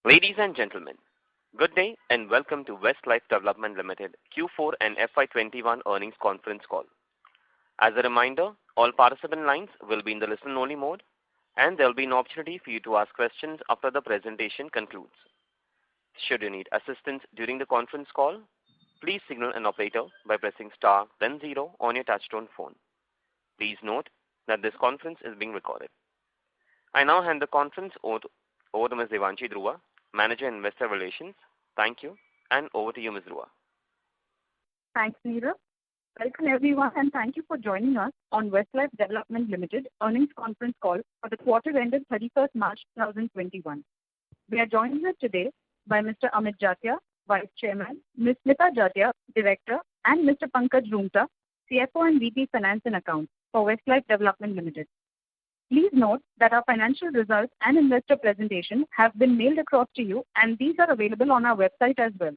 Ladies and gentlemen, good day and welcome to Westlife Development Limited Q4 and FY21 earnings conference call. As a reminder, all participant lines will be in the listen-only mode, and there will be an opportunity for you to ask questions after the presentation concludes. Should you need assistance during the conference call, please signal an operator by pressing star then 0 on your touchtone phone. Please note that this conference is being recorded. I now hand the conference over to Ms. Devanshi Dhruva, Manager Investor Relations. Thank you, and over to you, Ms. Dhruva. Thanks, Neera. Welcome everyone, and thank you for joining us on Westlife Development Limited earnings conference call for the quarter ended 31st March 2021. We are joined here today by Mr. Amit Jatia, Vice Chairman, Ms. Smita Jatia, Director, and Mr. Pankaj Roongta, CFO and VP Finance and Accounts for Westlife Development Limited. Please note that our financial results and investor presentation have been mailed across to you, and these are available on our website as well.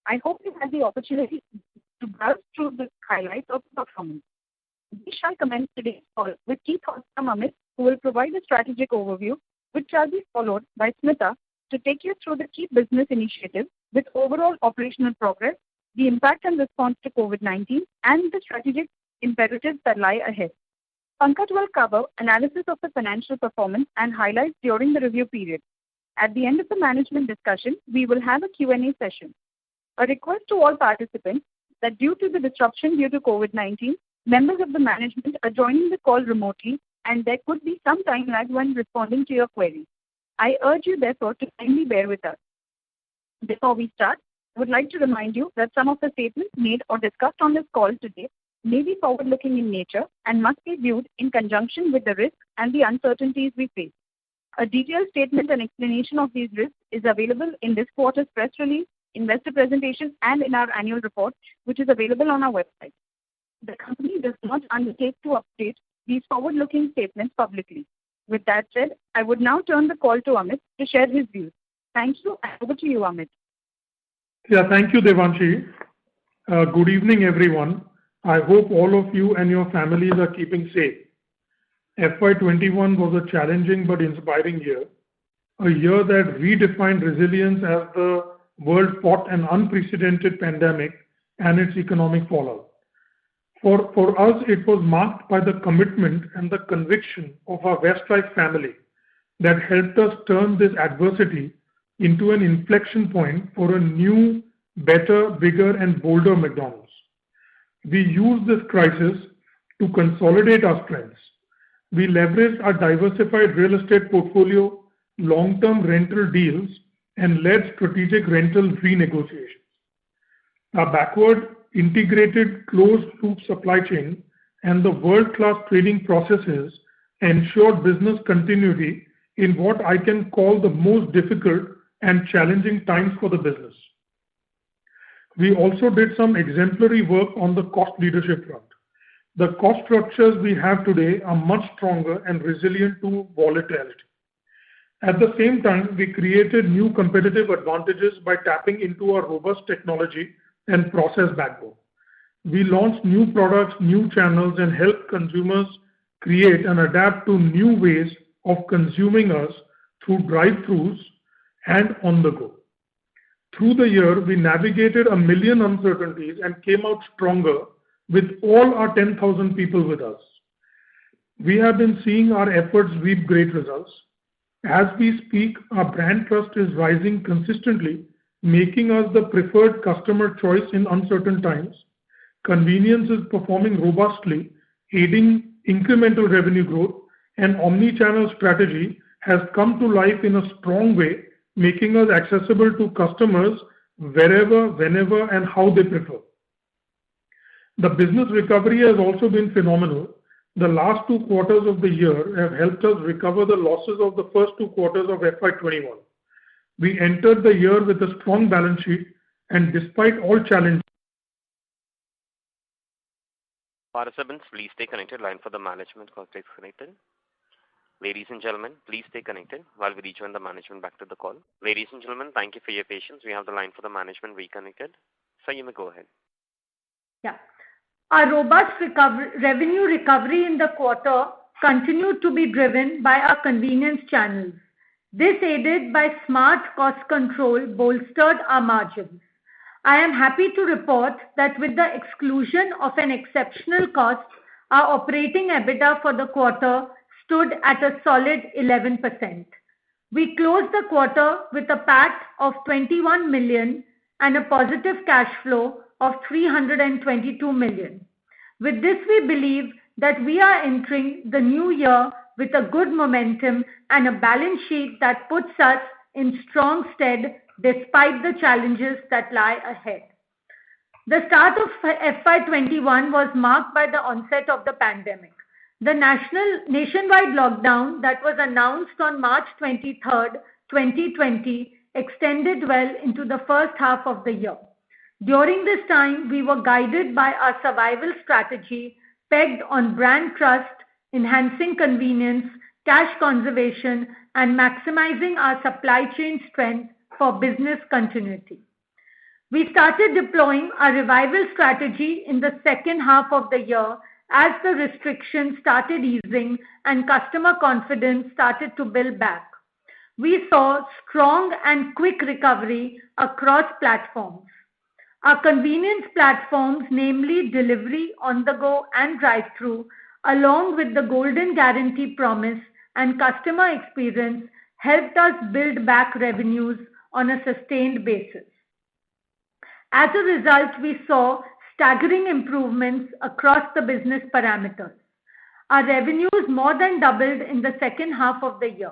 I hope you had the opportunity to browse through the highlights of the performance. We shall commence today's call with key thoughts from Amit, who will provide a strategic overview, which shall be followed by Smita to take you through the key business initiatives with overall operational progress, the impact and response to COVID-19, and the strategic imperatives that lie ahead. Pankaj will cover analysis of the financial performance and highlights during the review period. At the end of the management discussion, we will have a Q&A session. A request to all participants that due to the disruption due to COVID-19, members of the management are joining the call remotely, and there could be some time lag when responding to your queries. I urge you therefore to kindly bear with us. Before we start, I would like to remind you that some of the statements made or discussed on this call today may be forward-looking in nature and must be viewed in conjunction with the risks and the uncertainties we face. A detailed statement and explanation of these risks is available in this quarter's press release, investor presentation, and in our annual report, which is available on our website. The company does not undertake to update these forward-looking statements publicly. With that said, I would now turn the call to Amit to share his views. Thank you, and over to you, Amit. Yeah, thank you, Devanshi. Good evening, everyone. I hope all of you and your families are keeping safe. FY21 was a challenging but inspiring year, a year that redefined resilience as the world fought an unprecedented pandemic and its economic fallout. For us, it was marked by the commitment and the conviction of our Westlife family that helped us turn this adversity into an inflection point for a new, better, bigger, and bolder McDonald's. We used this crisis to consolidate our strengths. We leveraged our diversified real estate portfolio, long-term rental deals, and led strategic rental renegotiations. Our backward integrated closed-loop supply chain and the world-class trading processes ensured business continuity in what I can call the most difficult and challenging times for the business. We also did some exemplary work on the cost leadership front. The cost structures we have today are much stronger and resilient to volatility. At the same time, we created new competitive advantages by tapping into our robust technology and process backbone. We launched new products, new channels, and helped consumers create and adapt to new ways of consuming us through drive-thrus and on the go. Through the year, we navigated a million uncertainties and came out stronger with all our 10,000 people with us. We have been seeing our efforts reap great results. As we speak, our brand trust is rising consistently, making us the preferred customer choice in uncertain times. Convenience is performing robustly, aiding incremental revenue growth, and omni-channel strategy has come to life in a strong way, making us accessible to customers wherever, whenever, and how they prefer. The business recovery has also been phenomenal. The last 2 quarters of the year have helped us recover the losses of the first 2 quarters of FY21. We entered the year with a strong balance sheet, and despite all challenges. Participants, please stay connected. Line for the management got disconnected. Ladies and gentlemen, please stay connected while we rejoin the management back to the call. Ladies and gentlemen, thank you for your patience. We have the line for the management reconnected. So you may go ahead. Yeah. Our robust revenue recovery in the quarter continued to be driven by our convenience channels. This, aided by smart cost control, bolstered our margins. I am happy to report that with the exclusion of an exceptional cost, our operating EBITDA for the quarter stood at a solid 11%. We closed the quarter with a PAT of 21 million and a positive cash flow of 322 million. With this, we believe that we are entering the new year with a good momentum and a balance sheet that puts us in strong stead despite the challenges that lie ahead. The start of FY21 was marked by the onset of the pandemic. The nationwide lockdown that was announced on March 23rd, 2020 extended well into the first half of the year. During this time, we were guided by our survival strategy pegged on brand trust, enhancing convenience, cash conservation, and maximizing our supply chain strength for business continuity. We started deploying our revival strategy in the second half of the year as the restrictions started easing and customer confidence started to build back. We saw strong and quick recovery across platforms. Our convenience platforms, namely delivery, on the go, and drive-through, along with the Golden Guarantee promise and customer experience, helped us build back revenues on a sustained basis. As a result, we saw staggering improvements across the business parameters. Our revenues more than doubled in the second half of the year.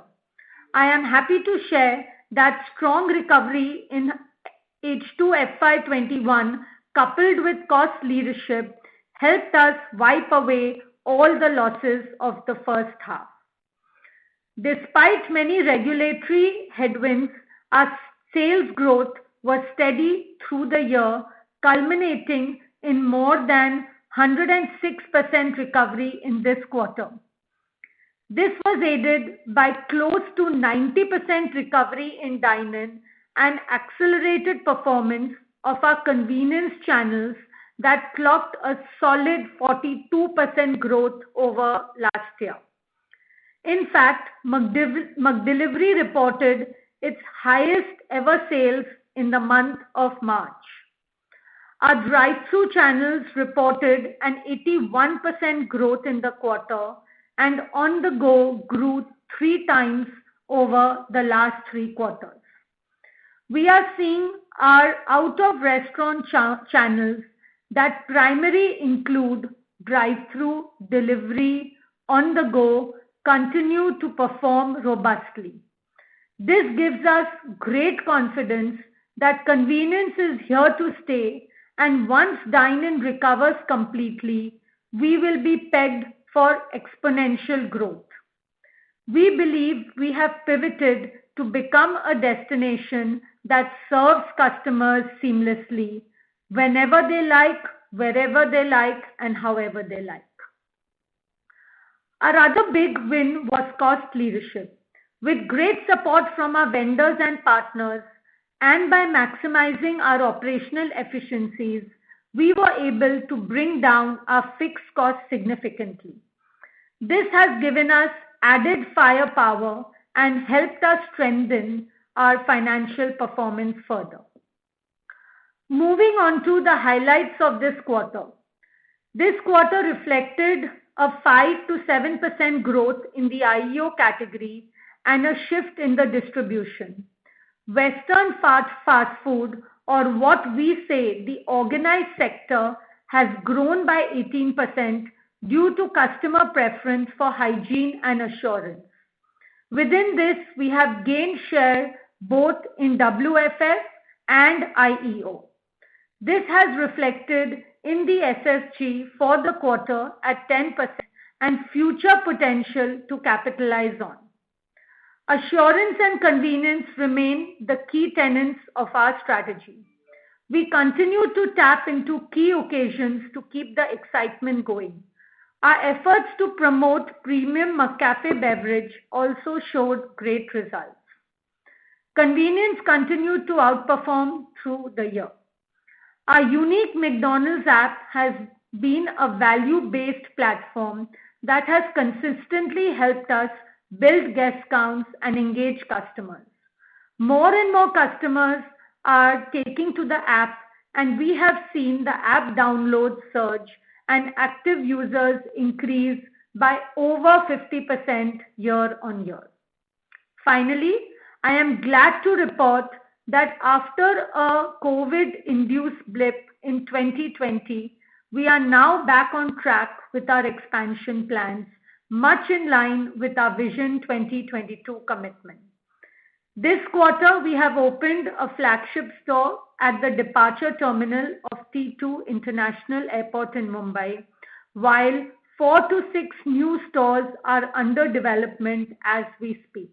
I am happy to share that strong recovery in H2 FY21, coupled with cost leadership, helped us wipe away all the losses of the first half. Despite many regulatory headwinds, our sales growth was steady through the year, culminating in more than 106% recovery in this quarter. This was aided by close to 90% recovery in dine-in and accelerated performance of our convenience channels that clocked a solid 42% growth over last year. In fact, McDelivery reported its highest ever sales in the month of March. Our drive-through channels reported an 81% growth in the quarter, and on the go grew 3 times over the last 3 quarters. We are seeing our out-of-restaurant channels that primarily include drive-through, delivery, on the go, continue to perform robustly. This gives us great confidence that convenience is here to stay, and once dine-in recovers completely, we will be pegged for exponential growth. We believe we have pivoted to become a destination that serves customers seamlessly, whenever they like, wherever they like, and however they like. Our other big win was cost leadership. With great support from our vendors and partners, and by maximizing our operational efficiencies, we were able to bring down our fixed costs significantly. This has given us added firepower and helped us strengthen our financial performance further. Moving on to the highlights of this quarter. This quarter reflected a 5 to 7% growth in the IEO category and a shift in the distribution. Western fast food, or what we say the organized sector, has grown by 18% due to customer preference for hygiene and assurance. Within this, we have gained share both in WFS and IEO. This has reflected in the SSG for the quarter at 10% and future potential to capitalize on. Assurance and convenience remain the key tenets of our strategy. We continue to tap into key occasions to keep the excitement going. Our efforts to promote premium McCafe beverage also showed great results. Convenience continued to outperform through the year. Our unique McDonald's app has been a value-based platform that has consistently helped us build guest counts, and engage customers. More and more customers are taking to the app, and we have seen the app downloads surge and active users increase by over 50% year-on-year. Finally, I am glad to report that after a COVID-induced blip in 2020, we are now back on track with our expansion plans, much in line with our Vision 2022 commitment. This quarter, we have opened a flagship store at the departure terminal of T2 International Airport in Mumbai, while 4 to 6 new stores are under development as we speak.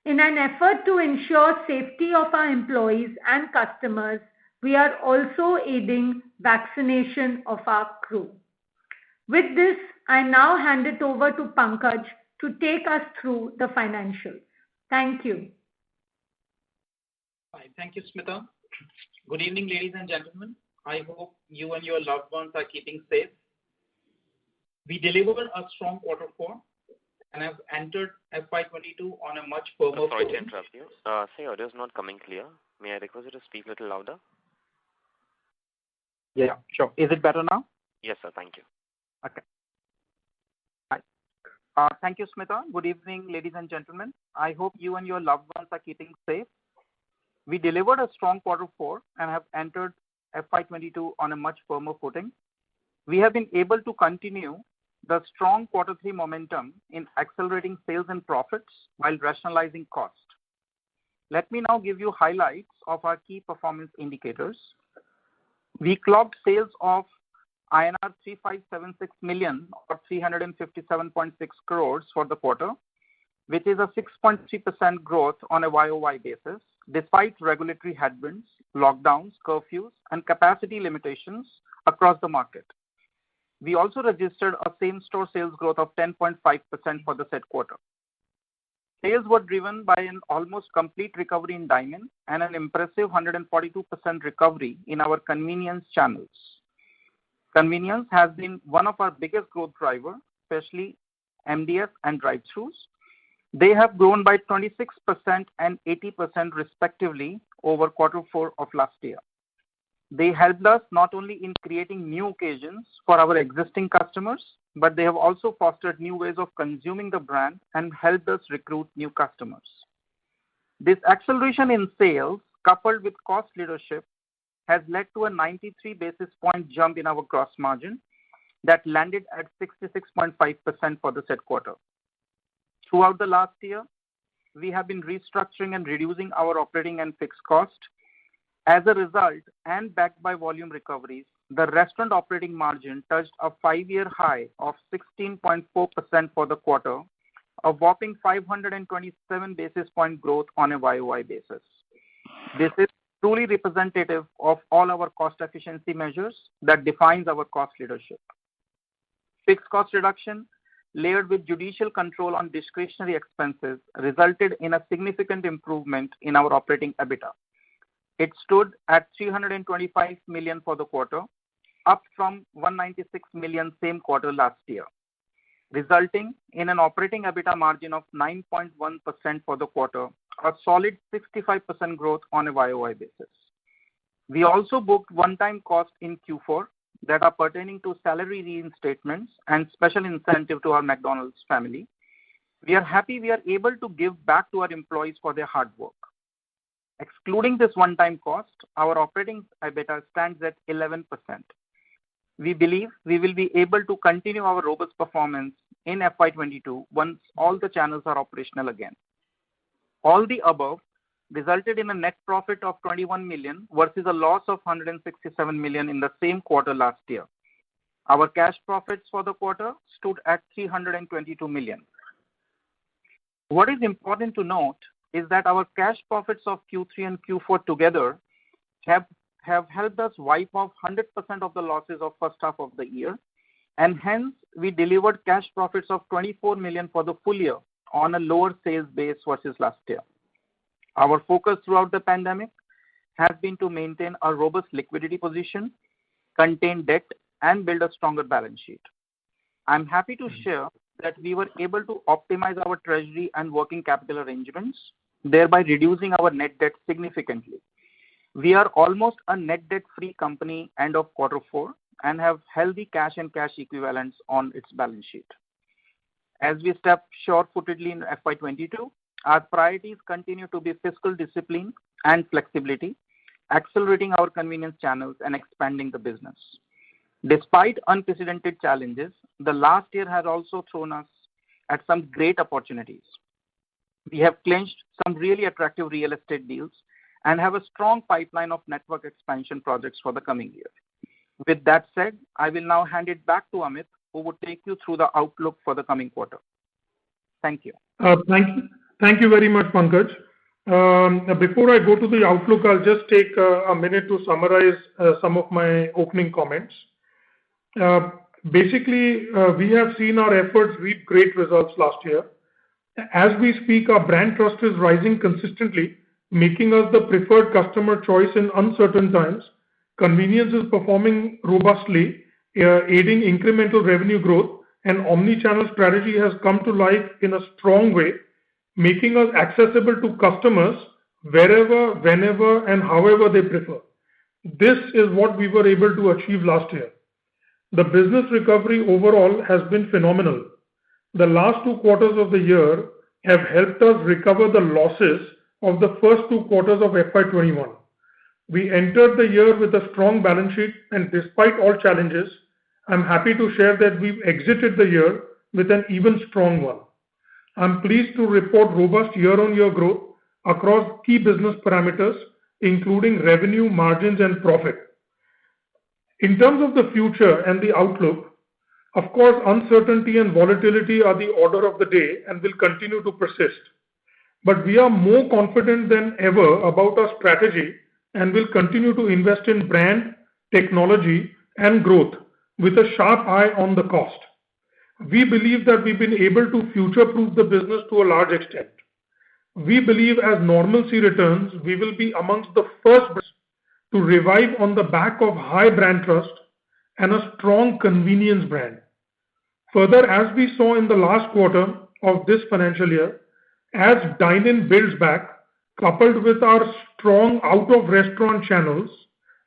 In an effort to ensure safety of our employees and customers, we are also aiding vaccination of our crew. With this, I now hand it over to Pankaj to take us through the financials. Thank you. Hi, thank you, Smita. Good evening, ladies and gentlemen. I hope you and your loved ones are keeping safe. We delivered a strong quarter 4 and have entered FY22 on a much firmer Sorry to footing. interrupt you. Sir, your audio is not coming clear. May I request you to speak a little louder? Yeah, sure. Is it better now? Yes, sir. Thank you. Okay. Hi. Thank you, Smita. Good evening, ladies and gentlemen. I hope you and your loved ones are keeping safe. We delivered a strong quarter 4 and have entered FY22 on a much firmer footing. We have been able to continue the strong quarter 3 momentum in accelerating sales and profits while rationalizing cost. Let me now give you highlights of our key performance indicators. We clocked sales of INR 3576 million or 357.6 crores for the quarter, which is a 6.3% growth on a YOY basis, despite regulatory headwinds, lockdowns, curfews, and capacity limitations across the market. We also registered a same-store sales growth of 10.5% for the said quarter. Sales were driven by an almost complete recovery in dine-in and an impressive 142% recovery in our convenience channels. Convenience has been one of our biggest growth drivers, especially MDF and drive-thrus. They have grown by 26% and 80% respectively over quarter 4 of last year. They helped us not only in creating new occasions for our existing customers, but they have also fostered new ways of consuming the brand and helped us recruit new customers. This acceleration in sales, coupled with cost leadership, has led to a 93 basis point jump in our gross margin that landed at 66.5% for the said quarter. Throughout the last year, we have been restructuring and reducing our operating and fixed cost. As a result, and backed by volume recoveries, the restaurant operating margin touched a 5-year high of 16.4% for the quarter, a whopping 527 basis point growth on a YOY basis. This is truly representative of all our cost efficiency measures that defines our cost leadership. Fixed cost reduction, layered with judicial control on discretionary expenses, resulted in a significant improvement in our operating EBITDA. It stood at 325 million for the quarter, up from 196 million same quarter last year, resulting in an operating EBITDA margin of 9.1% for the quarter, a solid 65% growth on a YOY basis. We also booked one-time costs in Q4 that are pertaining to salary reinstatements and special incentive to our McDonald's family. We are happy we are able to give back to our employees for their hard work. Excluding this one-time cost, our operating EBITDA stands at 11%. We believe we will be able to continue our robust performance in FY22 once all the channels are operational again. All the above resulted in a net profit of 21 million versus a loss of 167 million in the same quarter last year. Our cash profits for the quarter stood at 322 million. What is important to note is that our cash profits of Q3 and Q4 together have helped us wipe off 100% of the losses of first half of the year, and hence we delivered cash profits of 24 million for the full year on a lower sales base versus last year. Our focus throughout the pandemic has been to maintain a robust liquidity position, contain debt, and build a stronger balance sheet. I'm happy to share that we were able to optimize our treasury and working capital arrangements, thereby reducing our net debt significantly. We are almost a net debt-free company end of quarter 4 and have healthy cash and cash equivalents on its balance sheet. As we step sure-footedly in FY22, our priorities continue to be fiscal discipline and flexibility, accelerating our convenience channels and expanding the business. Despite unprecedented challenges, the last year has also thrown us at some great opportunities. We have clinched some really attractive real estate deals and have a strong pipeline of network expansion projects for the coming year. With that said, I will now hand it back to Amit, who would take you through the outlook for the coming quarter. Thank you. Thank you very much, Pankaj. Before I go to the outlook, I'll just take a minute to summarize some of my opening comments. Basically, we have seen our efforts reap great results last year. As we speak, our brand trust is rising consistently, making us the preferred customer choice in uncertain times. Convenience is performing robustly, aiding incremental revenue growth, and omni-channel strategy has come to life in a strong way, making us accessible to customers wherever, whenever, and however they prefer. This is what we were able to achieve last year. The business recovery overall has been phenomenal. The last 2 quarters of the year have helped us recover the losses of the first 2 quarters of FY21. We entered the year with a strong balance sheet, and despite all challenges, I'm happy to share that we've exited the year with an even strong one. I'm pleased to report robust year-on-year growth across key business parameters, including revenue, margins, and profit. In terms of the future and the outlook, of course, uncertainty and volatility are the order of the day and will continue to persist. But we are more confident than ever about our strategy and will continue to invest in brand, technology, and growth with a sharp eye on the cost. We believe that we've been able to future-proof the business to a large extent. We believe as normalcy returns, we will be amongst the first to revive on the back of high brand trust and a strong convenience brand. Further, as we saw in the last quarter of this financial year, as dine-in builds back, coupled with our strong out-of-restaurant channels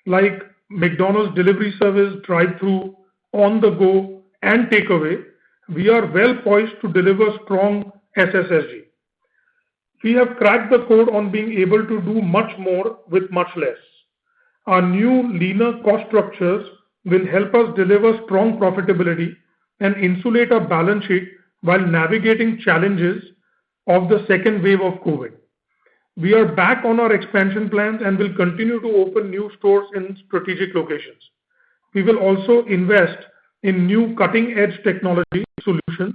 like McDonald's delivery service, drive-thru, on-the-go, and takeaway, we are well poised to deliver strong SSSG. We have cracked the code on being able to do much more with much less. Our new leaner cost structures will help us deliver strong profitability and insulate our balance sheet while navigating challenges of the second wave of COVID. We are back on our expansion plans and will continue to open new stores in strategic locations. We will also invest in new cutting-edge technology solutions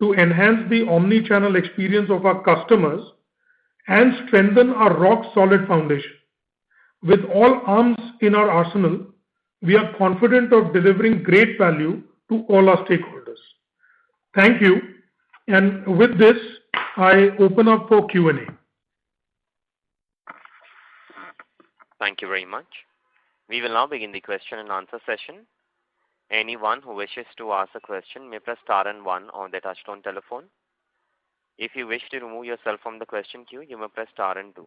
to enhance the omni-channel experience of our customers and strengthen our rock-solid foundation. With all arms in our arsenal, we are confident of delivering great value to all our stakeholders. Thank you. And with this, I open up for Q&A. Thank you very much. We will now begin the question and answer session. Anyone who wishes to ask a question may press star and 1 on their touchtone telephone. If you wish to remove yourself from the question queue, you may press star and 2.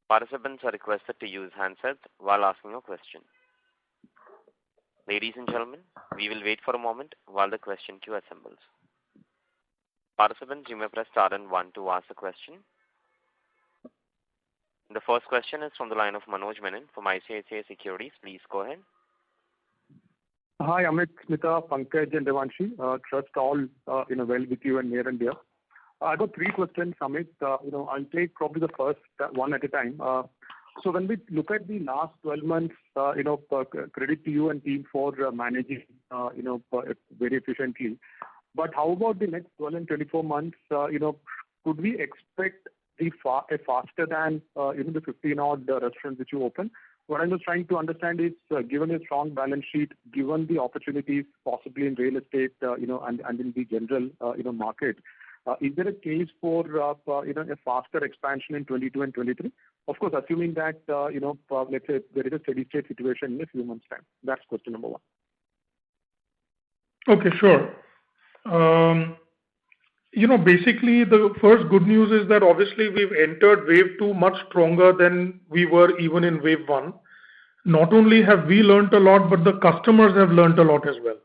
Participants are requested to use handsets while asking a question. Ladies and gentlemen, we will wait for a moment while the question queue assembles. Participants, you may press star and 1 to ask a question. The first question is from the line of Manoj Menon from ICICI Securities. Please go ahead. Hi, Amit, Smita, Pankaj, and Devanshi. Trust all well with you and near and dear. I got 3 questions, Amit. I'll take probably the first one at a time. So when we look at the last 12 months, credit to you and team for managing, very efficiently. But how about the next 12 and 24 months? Could we expect a faster than the 15 odd restaurants which you open? What I'm just trying to understand is, given a strong balance sheet, given the opportunities possibly in real estate, and in the general, market, is there a case for, a faster expansion in 22 and 23? Of course, assuming that, let's say there is a steady state situation in a few months' time. That's question number 1. Okay, sure. Basically, the first good news is that obviously we've entered wave 2 much stronger than we were even in wave 1. Not only have we learnt a lot, but the customers have learnt a lot as well.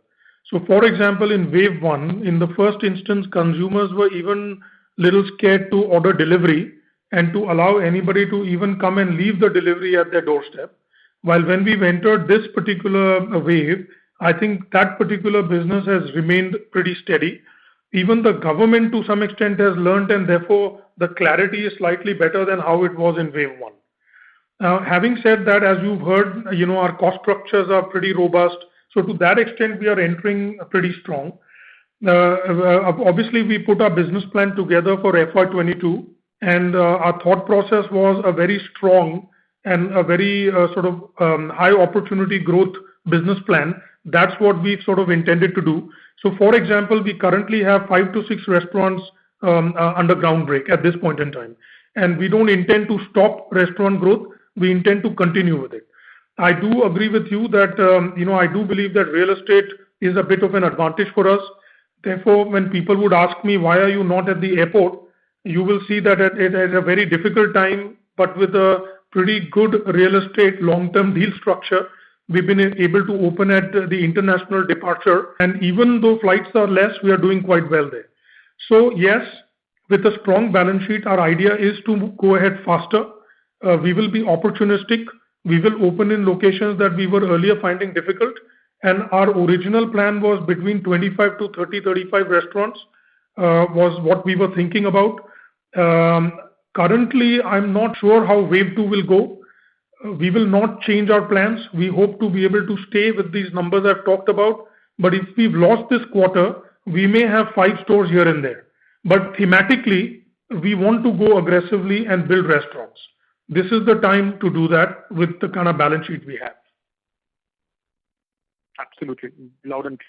So, for example, in wave 1, in the first instance, consumers were even little scared to order delivery and to allow anybody to even come and leave the delivery at their doorstep. While when we've entered this particular wave, I think that particular business has remained pretty steady. Even the government to some extent has learnt, and therefore the clarity is slightly better than how it was in wave 1. Having said that, as you've heard, our cost structures are pretty robust. So to that extent, we are entering pretty strong. Obviously, we put our business plan together for FY22, and our thought process was a very strong and a very high opportunity growth business plan. That's what we sort of intended to do. So, for example, we currently have 5 to 6 restaurants under groundbreak at this point in time, and we don't intend to stop restaurant growth. We intend to continue with it. I do agree with you that I do believe that real estate is a bit of an advantage for us. Therefore, when people would ask me why are you not at the airport, you will see that at a very difficult time, but with a pretty good real estate long-term deal structure, we've been able to open at the international departure, and even though flights are less, we are doing quite well there. So yes, with a strong balance sheet, our idea is to go ahead faster. We will be opportunistic. We will open in locations that we were earlier finding difficult, and our original plan was between 25 to 35 restaurants was what we were thinking about. Currently, I'm not sure how wave 2 will go. We will not change our plans. We hope to be able to stay with these numbers I've talked about. But if we've lost this quarter, we may have 5 stores here and there. But thematically, we want to go aggressively and build restaurants. This is the time to do that with the kind of balance sheet we have. Absolutely. Loud and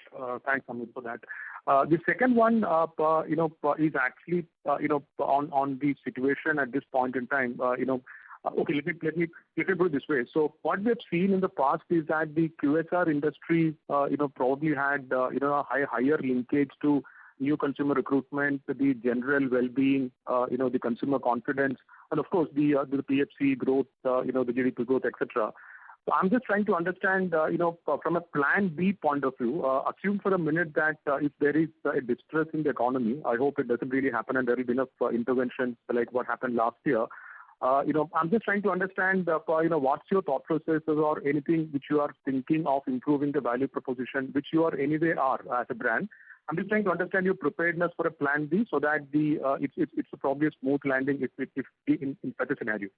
thanks, Amit, for that. The second one, is actually, on the situation at this point in time. Okay, let me put it this way. So what we have seen in the past is that the QSR industry, probably had, a higher linkage to new consumer recruitment, the general well-being, the consumer confidence, and of course the PFC growth, the GDP growth, etc. So I'm just trying to understand, from a plan B point of view, assume for a minute that if there is a distress in the economy, I hope it doesn't really happen and there will be enough interventions like what happened last year. I'm just trying to understand, what's your thought processes or anything which you are thinking of improving the value proposition, which you are anyway are as a brand. I'm just trying to understand your preparedness for a plan B so that it's probably a smooth landing if in such a scenario.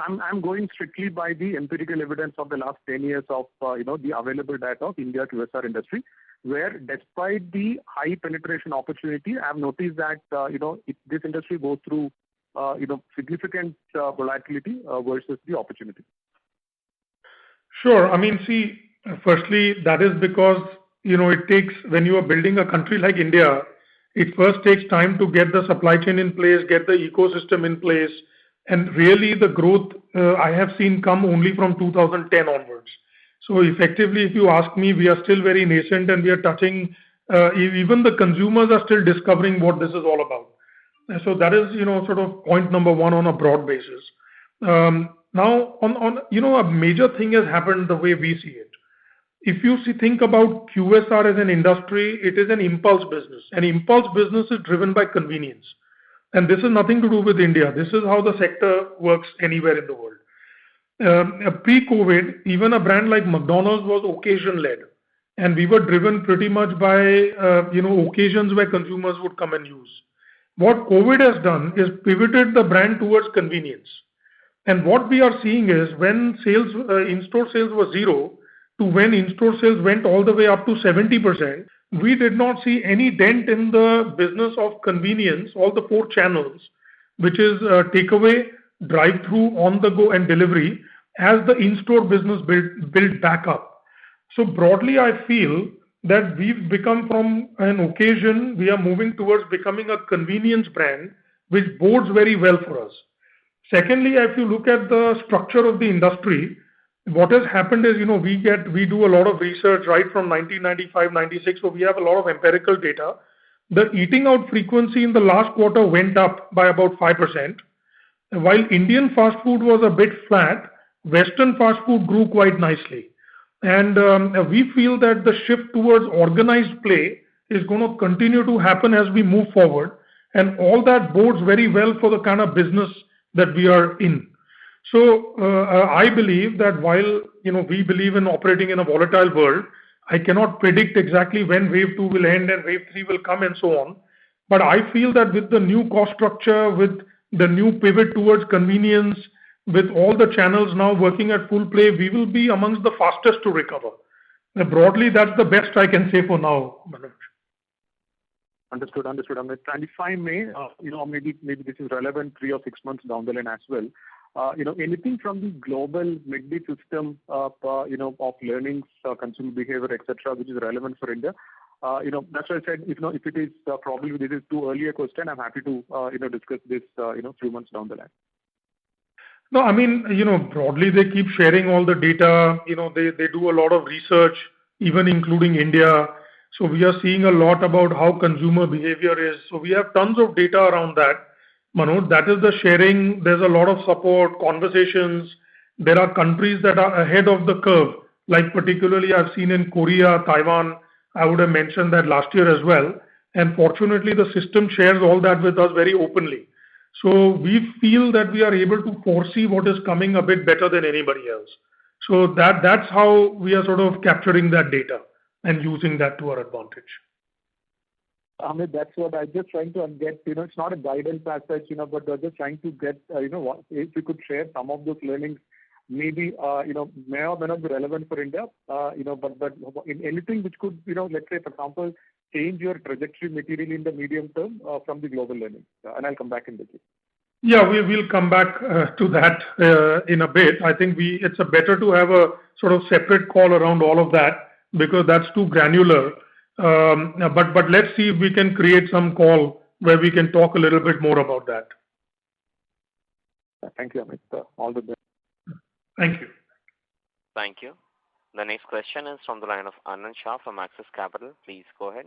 I'm going strictly by the empirical evidence of the last 10 years of the available data of India QSR industry, where despite the high penetration opportunity, I have noticed that this industry goes through significant volatility versus the opportunity. Sure. I mean, see, firstly, that is because it takes, when you are building a country like India, it first takes time to get the supply chain in place, get the ecosystem in place. And really the growth I have seen come only from 2010 onwards. So effectively, if you ask me, we are still very nascent and we are touching, even the consumers are still discovering what this is all about. And so that is, sort of point number one on a broad basis. Now, a major thing has happened the way we see it. If you think about QSR as an industry, it is an impulse business. An impulse business is driven by convenience. And this has nothing to do with India. This is how the sector works anywhere in the world. Pre-COVID, even a brand like McDonald's was occasion-led. And we were driven pretty much by, occasions where consumers would come and use. What COVID has done is pivoted the brand towards convenience. And what we are seeing is when sales, in-store sales were zero, to when in-store sales went all the way up to 70%, we did not see any dent in the business of convenience, all the 4 channels, which is takeaway, drive-through, on-the-go, and delivery, as the in-store business built back up. So broadly, I feel that we've become from an occasion, we are moving towards becoming a convenience brand, which bodes very well for us. Secondly, if you look at the structure of the industry, What has happened is, we do a lot of research right from 1995, 96, so we have a lot of empirical data. The eating out frequency in the last quarter went up by about 5%. While Indian fast food was a bit flat, Western fast food grew quite nicely. And we feel that the shift towards organized play is going to continue to happen as we move forward. And all that bodes very well for the kind of business that we are in. So I believe that while we believe in operating in a volatile world, I cannot predict exactly when wave 2 will end and wave 3 will come and so on. But I feel that with the new cost structure, with the new pivot towards convenience, with all the channels now working at full play, we will be amongst the fastest to recover. Broadly, that's the best I can say for now, Manoj. Understood, Amit. And if I may, maybe this is relevant 3 or 6 months down the line as well. Anything from the global MIDI system of learnings, consumer behavior, etc., which is relevant for India. That's why I said, if it is probably this is too early a question, I'm happy to discuss this few months down the line. No, I mean, broadly they keep sharing all the data. They do a lot of research, even including India. So we are seeing a lot about how consumer behavior is. So we have tons of data around that. Manoj, that is the sharing. There's a lot of support, conversations. There are countries that are ahead of the curve, like particularly I've seen in Korea, Taiwan. I would have mentioned that last year as well. And fortunately, the system shares all that with us very openly. So we feel that we are able to foresee what is coming a bit better than anybody else. So that's how we are sort of capturing that data and using that to our advantage. Amit, that's what I'm just trying to get. It's not a guidance as such, but we're just trying to get, if you could share some of those learnings, maybe, may or may not be relevant for India, but in anything which could, let's say, for example, change your trajectory materially in the medium term from the global learning. And I'll come back in the queue. Yeah, we will come back to that in a bit. I think it's better to have a sort of separate call around all of that because that's too granular. But let's see if we can create some call where we can talk a little bit more about that. Thank you, Amit. All the best. Thank you. Thank you. The next question is from the line of Anand Shah from Axis Capital. Please go ahead.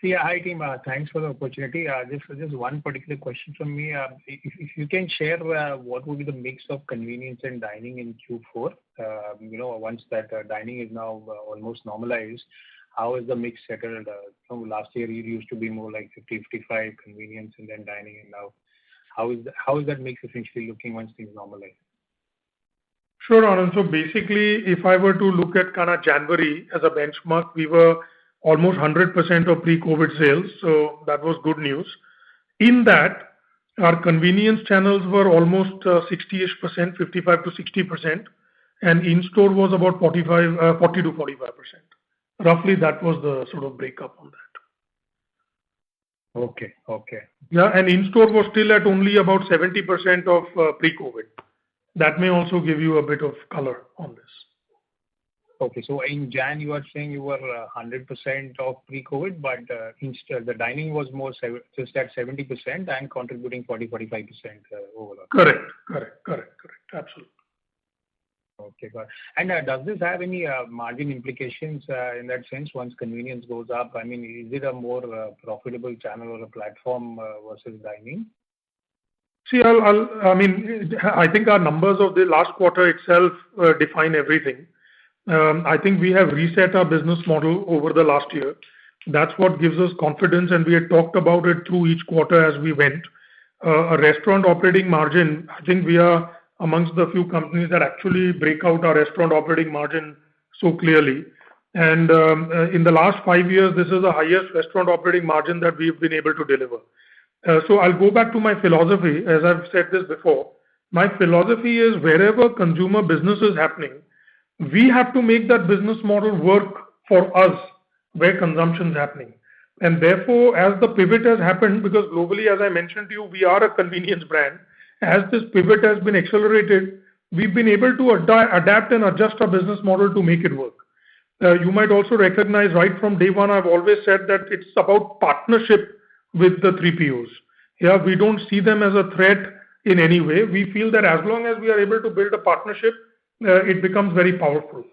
Yeah, hi team. Thanks for the opportunity. Just one particular question from me. If you can share what would be the mix of convenience and dining in Q4. Once that dining is now almost normalized, how is the mix settled? Last year it used to be more like 50-55 convenience and then dining, and now how is that mix essentially looking once things normalize? Sure, Anand. So basically, if I were to look at kind of January as a benchmark, we were almost 100% of pre-COVID sales. So that was good news. In that, our convenience channels were almost 60-ish%, 55 to 60%, and in-store was about 40 to 45%. Roughly, that was the sort of breakup on that. Okay. Yeah, and in-store was still at only about 70% of pre-COVID. That may also give you a bit of color on this. Okay, so in Jan, you are saying you were 100% of pre-COVID, but the dining was more just at 70% and contributing 40-45% overall. Correct. Absolutely. Okay, got it. And does this have any margin implications in that sense once convenience goes up? I mean, is it a more profitable channel or a platform versus dining? See, I think our numbers of the last quarter itself define everything. I think we have reset our business model over the last year. That's what gives us confidence, and we had talked about it through each quarter as we went. A restaurant operating margin, I think we are amongst the few companies that actually break out our restaurant operating margin so clearly. And in the last 5 years, this is the highest restaurant operating margin that we've been able to deliver. So I'll go back to my philosophy, as I've said this before. My philosophy is wherever consumer business is happening, we have to make that business model work for us where consumption is happening. And therefore, as the pivot has happened, because globally, as I mentioned to you, we are a convenience brand. As this pivot has been accelerated, we've been able to adapt and adjust our business model to make it work. You might also recognize right from day one, I've always said that it's about partnership with the 3POs. Yeah, we don't see them as a threat in any way. We feel that as long as we are able to build a partnership, it becomes very powerful.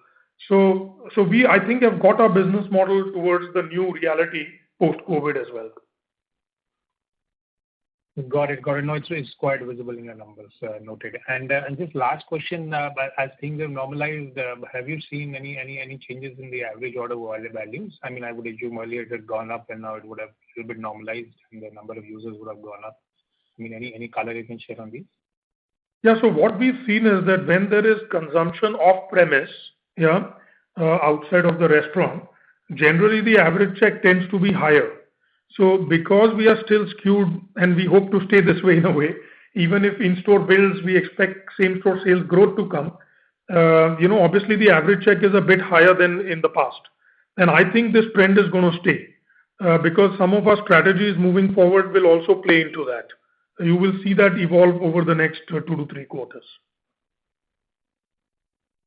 So we, I think, have got our business model towards the new reality post-COVID as well. Got it. No, it's quite visible in your numbers, noted. And just last question, as things have normalized, have you seen any changes in the average order values? I mean, I would assume earlier it had gone up and now it would have a little bit normalized and the number of users would have gone up. I mean, any color you can share on these? Yeah, so what we've seen is that when there is consumption off premise, outside of the restaurant, generally the average check tends to be higher. So because we are still skewed, and we hope to stay this way in a way, even if in-store builds, we expect same-store sales growth to come, obviously the average check is a bit higher than in the past. And I think this trend is going to stay because some of our strategies moving forward will also play into that. You will see that evolve over the next 2 to 3 quarters.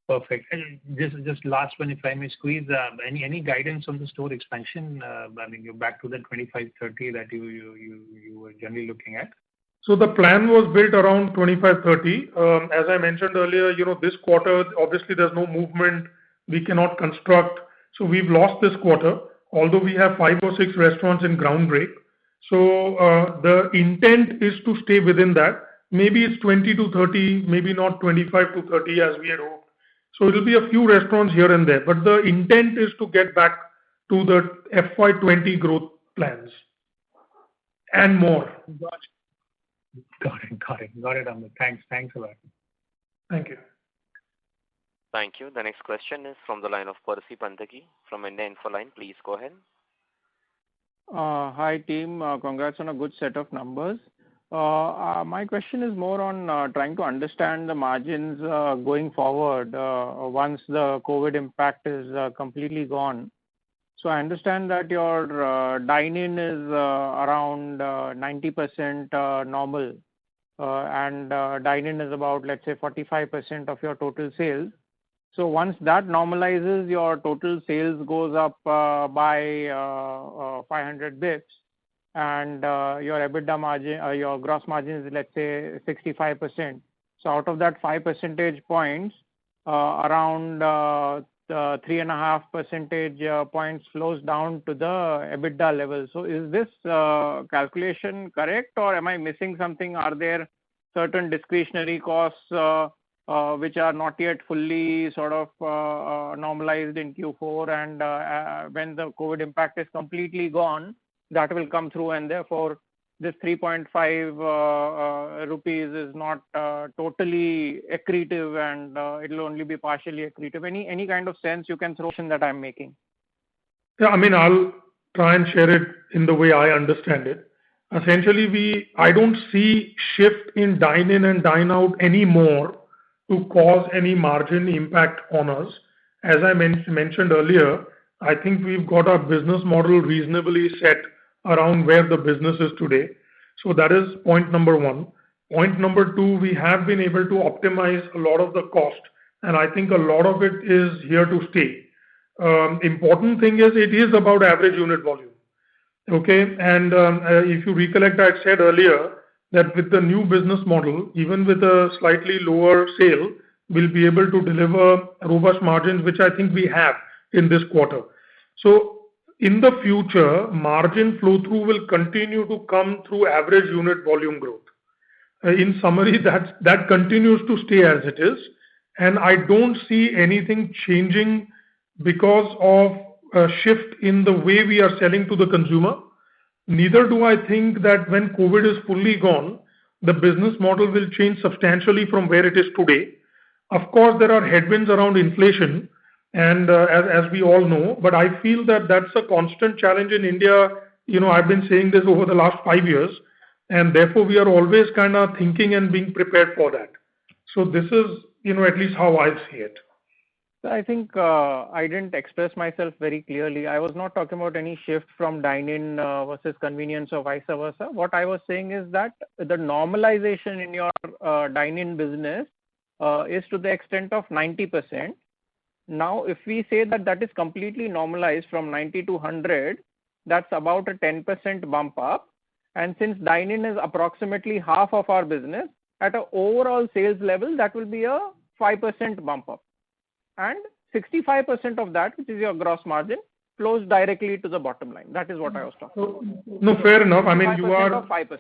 Perfect. And just last one, if I may squeeze, any guidance on the store expansion? I mean, you're back to the 25-30 that you were generally looking at. So the plan was built around 25-30. As I mentioned earlier, this quarter, obviously there's no movement. We cannot construct. So we've lost this quarter, although we have 5 or 6 restaurants in ground break. So the intent is to stay within that. Maybe it's 20 to 30, maybe not 25 to 30 as we had hoped. So it will be a few restaurants here and there, but the intent is to get back to the FY20 growth plans and more. Got it, Amit. Thanks a lot. Thank you. Thank you. The next question is from the line of Percy Panthaki from India Infoline. Please go ahead. Hi team, congrats on a good set of numbers. My question is more on trying to understand the margins going forward once the COVID impact is completely gone. So I understand that your dine-in is around 90% normal and dine-in is about, let's say, 45% of your total sales. So once that normalizes, your total sales goes up by 500 bips. And your EBITDA margin, your gross margin is, let's say, 65%. So out of that 5 percentage points, around 3.5 percentage points flows down to the EBITDA level. So is this calculation correct, or am I missing something? Are there certain discretionary costs which are not yet fully sort of normalized in Q4, and when the COVID impact is completely gone, that will come through, and therefore this 3.5 rupees is not totally accretive, and it will only be partially accretive. Any kind of sense you can throw in that I'm making? Yeah, I mean, I'll try and share it in the way I understand it. Essentially, I don't see shift in dine-in and dine-out anymore to cause any margin impact on us. As I mentioned earlier, I think we've got our business model reasonably set around where the business is today. So that is point number 1. Point number 2, we have been able to optimize a lot of the cost, and I think a lot of it is here to stay. Important thing is it is about average unit volume. Okay, and if you recollect, I said earlier that with the new business model, even with a slightly lower sale, we'll be able to deliver robust margins, which I think we have in this quarter. So in the future, margin flow through will continue to come through average unit volume growth. In summary, that continues to stay as it is, and I don't see anything changing because of a shift in the way we are selling to the consumer. Neither do I think that when COVID is fully gone, the business model will change substantially from where it is today. Of course, there are headwinds around inflation, and as we all know, but I feel that that's a constant challenge in India. I've been saying this over the last 5 years, and therefore we are always kind of thinking and being prepared for that. So this is, at least how I see it. I think I didn't express myself very clearly. I was not talking about any shift from dine-in versus convenience or vice versa. What I was saying is that the normalization in your dine-in business is to the extent of 90%. Now, if we say that is completely normalized from 90 to 100, that's about a 10% bump up. And since dine-in is approximately half of our business, at an overall sales level, that will be a 5% bump up, and 65% of that, which is your gross margin, flows directly to the bottom line. That is what I was talking about. No, fair enough. I mean, you are 5%.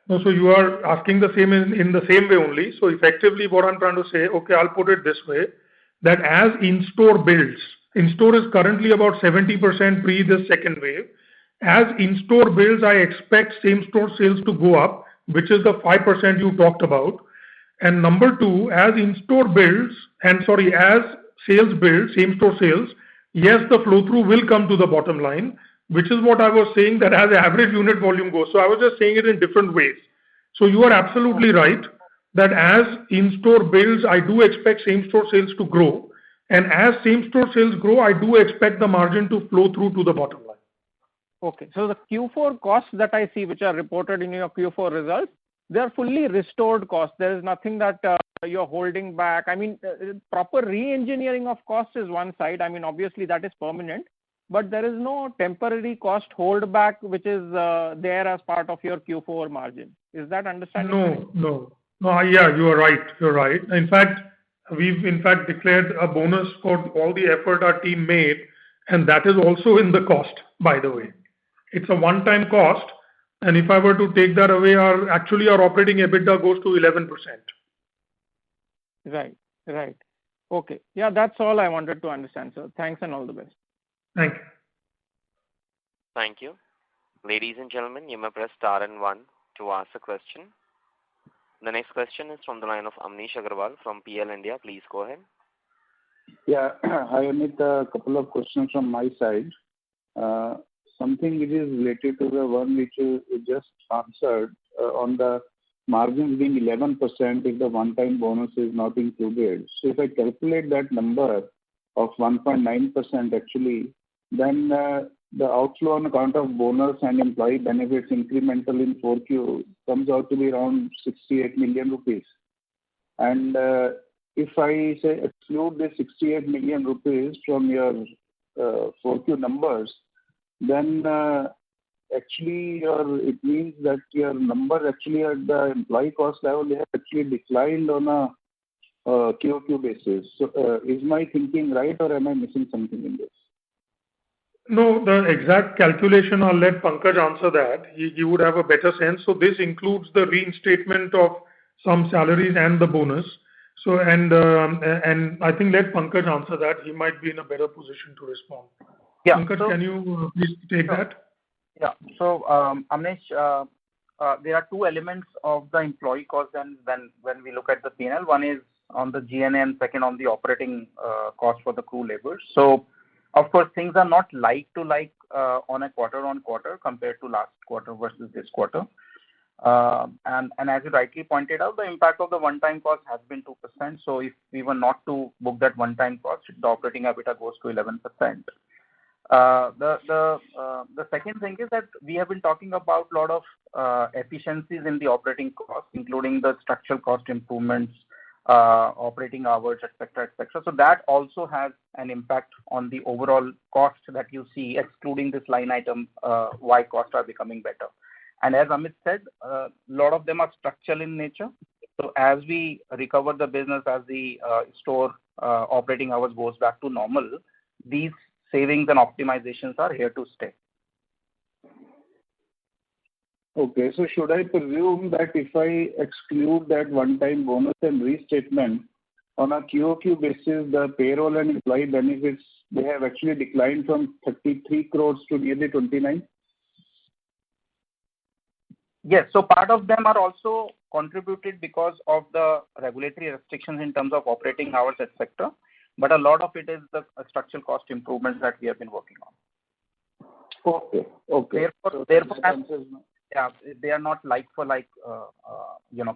No, so you are asking the same in the same way only. So effectively, what I'm trying to say, okay, I'll put it this way, that as in-store builds, in-store is currently about 70% pre the second wave. As in-store builds, I expect same-store sales to go up, which is the 5% you talked about. And number two, as in-store builds, as sales build, same-store sales, yes, the flow-through will come to the bottom line, which is what I was saying, that as average unit volume goes. So I was just saying it in different ways. So you are absolutely right that as in-store builds, I do expect same-store sales to grow. And as same-store sales grow, I do expect the margin to flow through to the bottom line. Okay. So the Q4 costs that I see, which are reported in your Q4 results, they are fully restored costs. There is nothing that you're holding back. I mean, proper re-engineering of costs is one side. I mean, obviously that is permanent, but there is no temporary cost hold back which is there as part of your Q4 margin. Is that understanding correct? No. Yeah, you are right. You're right. In fact, we've declared a bonus for all the effort our team made, and that is also in the cost, by the way. It's a one-time cost, and if I were to take that away, our operating EBITDA goes to 11%. Right. Okay. Yeah, that's all I wanted to understand, sir. Thanks and all the best. Thank you. Thank you. Ladies and gentlemen, you may press star and 1 to ask a question. The next question is from the line of Amnish Aggarwal from PL India. Please go ahead. Yeah. Hi, Amit. A couple of questions from my side. Something which is related to the one which you just answered on the margins being 11% if the one-time bonus is not included. So if I calculate that number of 1.9% actually, then the outflow on account of bonus and employee benefits incremental in 4Q comes out to be around 68 million rupees. And if I say exclude the 68 million rupees from your 4Q numbers, then actually it means that your number actually at the employee cost level they have actually declined on a QOQ basis. So is my thinking right, or am I missing something in this? No, the exact calculation, I'll let Pankaj answer that. He would have a better sense. So this includes the reinstatement of some salaries and the bonus. So and I think let Pankaj answer that. He might be in a better position to respond. Yeah. Pankaj, can you please take that? Yeah. So Amnish, there are two elements of the employee cost and when we look at the P&L. One is on the GNA and second on the operating cost for the crew labor. So of course things are not like to like on a quarter compared to last quarter versus this quarter. And as you rightly pointed out, the impact of the one-time cost has been 2%. So if we were not to book that one-time cost, the operating EBITDA goes to 11%. The second thing is that we have been talking about a lot of efficiencies in the operating costs, including the structural cost improvements, operating hours, etc. So that also has an impact on the overall cost that you see, excluding this line item, why costs are becoming better. And as Amit said, a lot of them are structural in nature. So as we recover the business, as the store operating hours goes back to normal, these savings and optimizations are here to stay. Okay, so should I presume that if I exclude that one-time bonus and restatement, on a QOQ basis, the payroll and employee benefits, they have actually declined from 33 crores to nearly 29? Yes, so part of them are also contributed because of the regulatory restrictions in terms of operating hours, etc. But a lot of it is the structural cost improvements that we have been working on. Okay. Therefore, yeah, they are not like for like,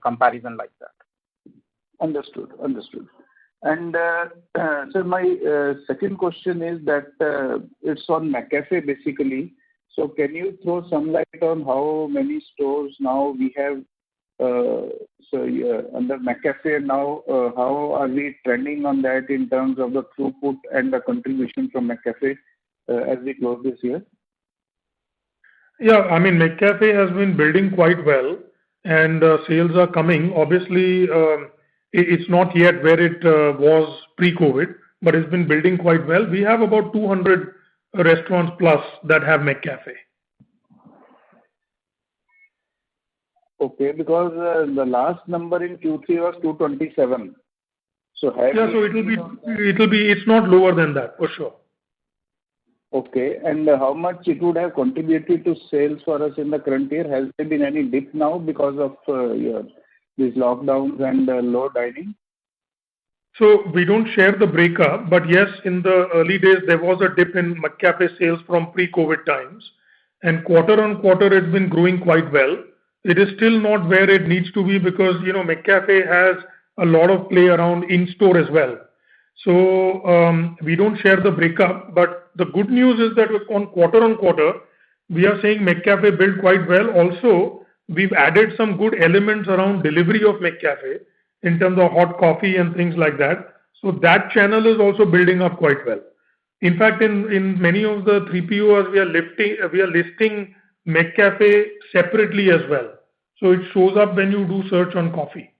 comparison like that. Understood. And so my second question is that it's on McCafe basically. So can you throw some light on how many stores now we have under McCafe now? How are we trending on that in terms of the throughput and the contribution from McCafe as we close this year? Yeah, I mean, McCafe has been building quite well and sales are coming. Obviously, It's not yet where it was pre-COVID, but it's been building quite well. We have about 200 restaurants plus that have McCafe. Okay, because the last number in Q3 was 227. So It's not lower than that for sure. Okay, and how much it would have contributed to sales for us in the current year? Has there been any dip now because of these lockdowns and low dining? So we don't share the breakup, but yes, in the early days there was a dip in McCafe sales from pre-COVID times, and quarter on quarter it's been growing quite well. It is still not where it needs to be because McCafe has a lot of play around in-store as well. So we don't share the breakup, but the good news is that on quarter, we are saying McCafe built quite well. Also, we've added some good elements around delivery of McCafe in terms of hot coffee and things like that. So that channel is also building up quite well. In fact, in many of the 3POs, we are listing McCafe separately as well. So it shows up when you do search on coffee.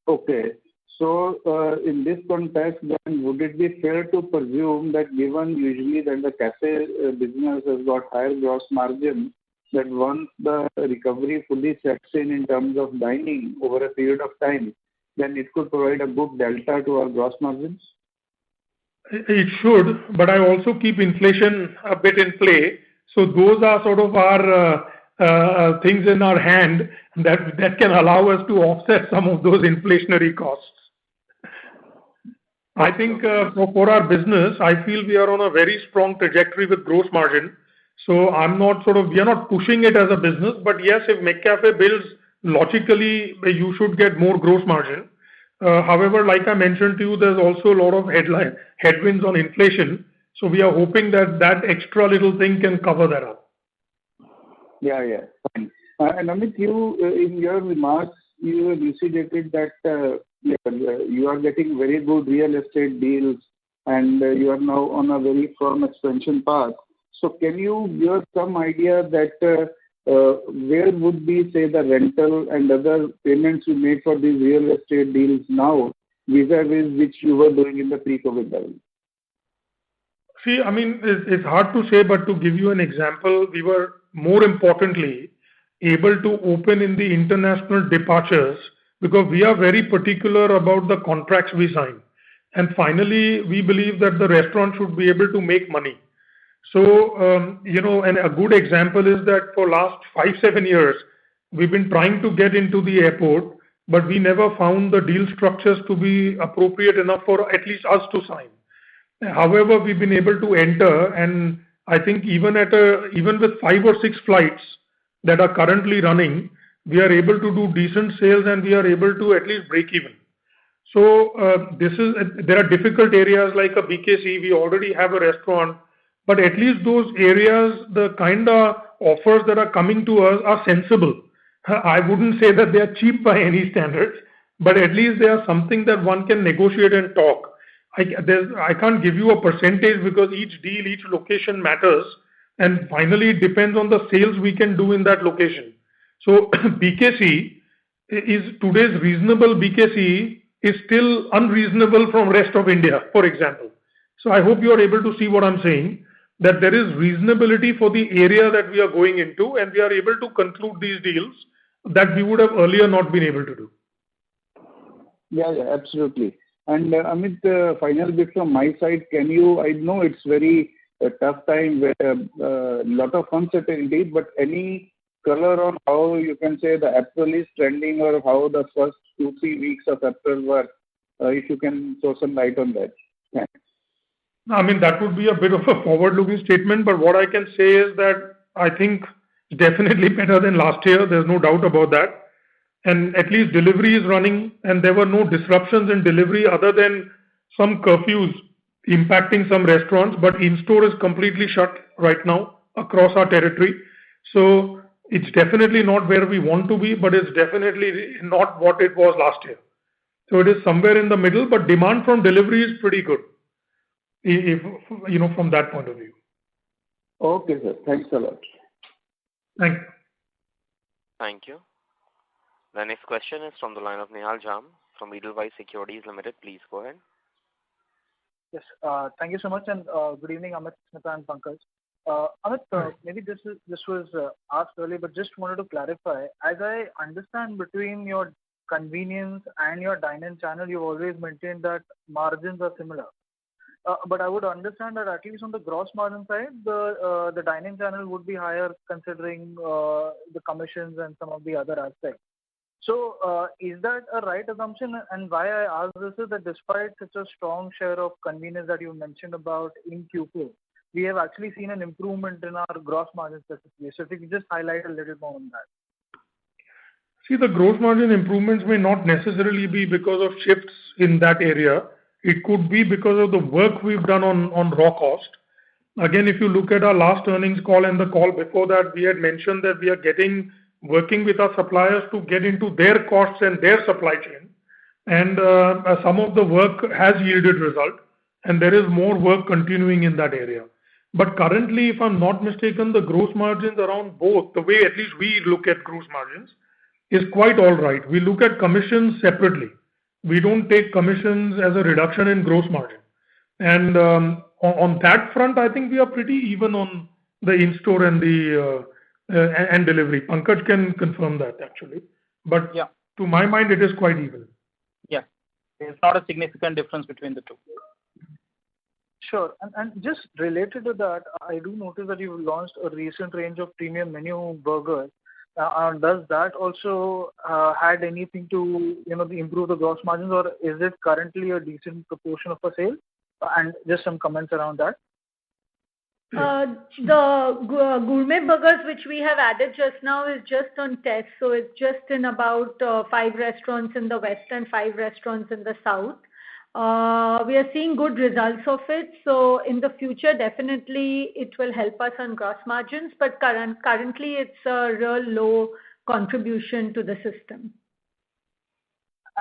Okay. So in this context, then would it be fair to presume that given usually that the cafe business has got higher gross margin, that once the recovery fully sets in terms of dining over a period of time, then it could provide a good delta to our gross margins? It should, but I also keep inflation a bit in play. So those are sort of our things in our hand that can allow us to offset some of those inflationary costs. I think for our business, I feel we are on a very strong trajectory with gross margin. So we are not pushing it as a business, but yes, if McCafe builds logically, you should get more gross margin. However, like I mentioned to you, there's also a lot of headwinds on inflation. So we are hoping that extra little thing can cover that up. Yeah, fine. And Amit, you in your remarks, you elucidated that you are getting very good real estate deals and you are now on a very firm expansion path. So can you give us some idea that where would be, say, the rental and other payments you made for these real estate deals now vis-a-vis which you were doing in the pre-COVID level? See, I mean, it's hard to say, but to give you an example, we were more importantly able to open in the international departures because we are very particular about the contracts we sign. And finally, we believe that the restaurant should be able to make money. So, and a good example is that for last 5-7 years, we've been trying to get into the airport, but we never found the deal structures to be appropriate enough for at least us to sign. However, we've been able to enter, and I think even with 5 or 6 flights that are currently running, we are able to do decent sales and we are able to at least break even. So there are difficult areas like a BKC. We already have a restaurant, but at least those areas, the kind of offers that are coming to us are sensible. I wouldn't say that they are cheap by any standards, but at least they are something that one can negotiate and talk. I can't give you a percentage because each deal, each location matters, and finally it depends on the sales we can do in that location. So BKC is today's reasonable BKC is still unreasonable from rest of India, for example. So I hope you are able to see what I'm saying, that there is reasonability for the area that we are going into, and we are able to conclude these deals that we would have earlier not been able to do. Yeah, absolutely. And Amit, final bit from my side, I know it's very tough time where a lot of uncertainty, but any color on how you can say the April is trending or how the first 2-3 weeks of April were, if you can throw some light on that. Thanks. I mean, that would be a bit of a forward-looking statement, but what I can say is that I think it's definitely better than last year. There's no doubt about that. And at least delivery is running, and there were no disruptions in delivery other than some curfews impacting some restaurants, but in-store is completely shut right now across our territory. So it's definitely not where we want to be, but it's definitely not what it was last year. So it is somewhere in the middle, but demand from delivery is pretty good, if from that point of view. Okay, sir. Thanks a lot. Thank you. Thank you. The next question is from the line of Nihal Jham from Edelweiss Securities Limited. Please go ahead. Yes. Thank you so much, and good evening, Amit, Smita, and Pankaj. Amit, maybe this was asked earlier, but just wanted to clarify. As I understand, between your convenience and your dine-in channel, you've always maintained that margins are similar. But I would understand that at least on the gross margin side, the dine-in channel would be higher considering the commissions and some of the other aspects. So is that a right assumption? And why I ask this is that despite such a strong share of convenience that you mentioned about in Q4, we have actually seen an improvement in our gross margin specifically. So if you could just highlight a little more on that. See, the gross margin improvements may not necessarily be because of shifts in that area. It could be because of the work we've done on raw cost. Again, if you look at our last earnings call and the call before that, we had mentioned that we are working with our suppliers to get into their costs and their supply chain. And some of the work has yielded result, and there is more work continuing in that area. But currently, if I'm not mistaken, the gross margins around both, the way at least we look at gross margins, is quite all right. We look at commissions separately. We don't take commissions as a reduction in gross margin. And on that front, I think we are pretty even on the in-store and the and delivery. Pankaj can confirm that actually. But yeah, to my mind, it is quite even. Yeah, there's not a significant difference between the two. Sure. And just related to that, I do notice that you've launched a recent range of premium menu burgers. Does that also had anything to improve the gross margins, or is it currently a decent proportion of a sale? And just some comments around that. The gourmet burgers which we have added just now is just on test, so it's just in about 5 restaurants in the west and 5 restaurants in the south. We are seeing good results of it, so in the future definitely it will help us on gross margins, but currently it's a real low contribution to the system.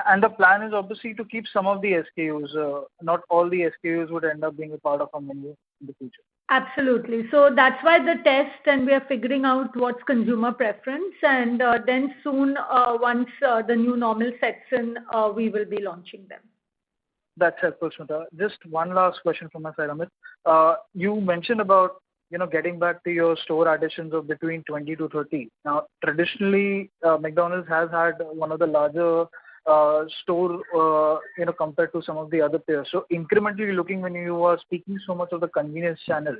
And the plan is obviously to keep some of the SKUs. Not all the SKUs would end up being a part of our menu in the future. Absolutely. So that's why the test, and we are figuring out what's consumer preference, and then soon, once the new normal sets in, we will be launching them. That's helpful, Smita. Just one last question from my side, Amit. You mentioned about getting back to your store additions of between 20 to 30. Now, traditionally, McDonald's has had one of the larger store, compared to some of the other players. So incrementally looking, when you are speaking so much of the convenience channel,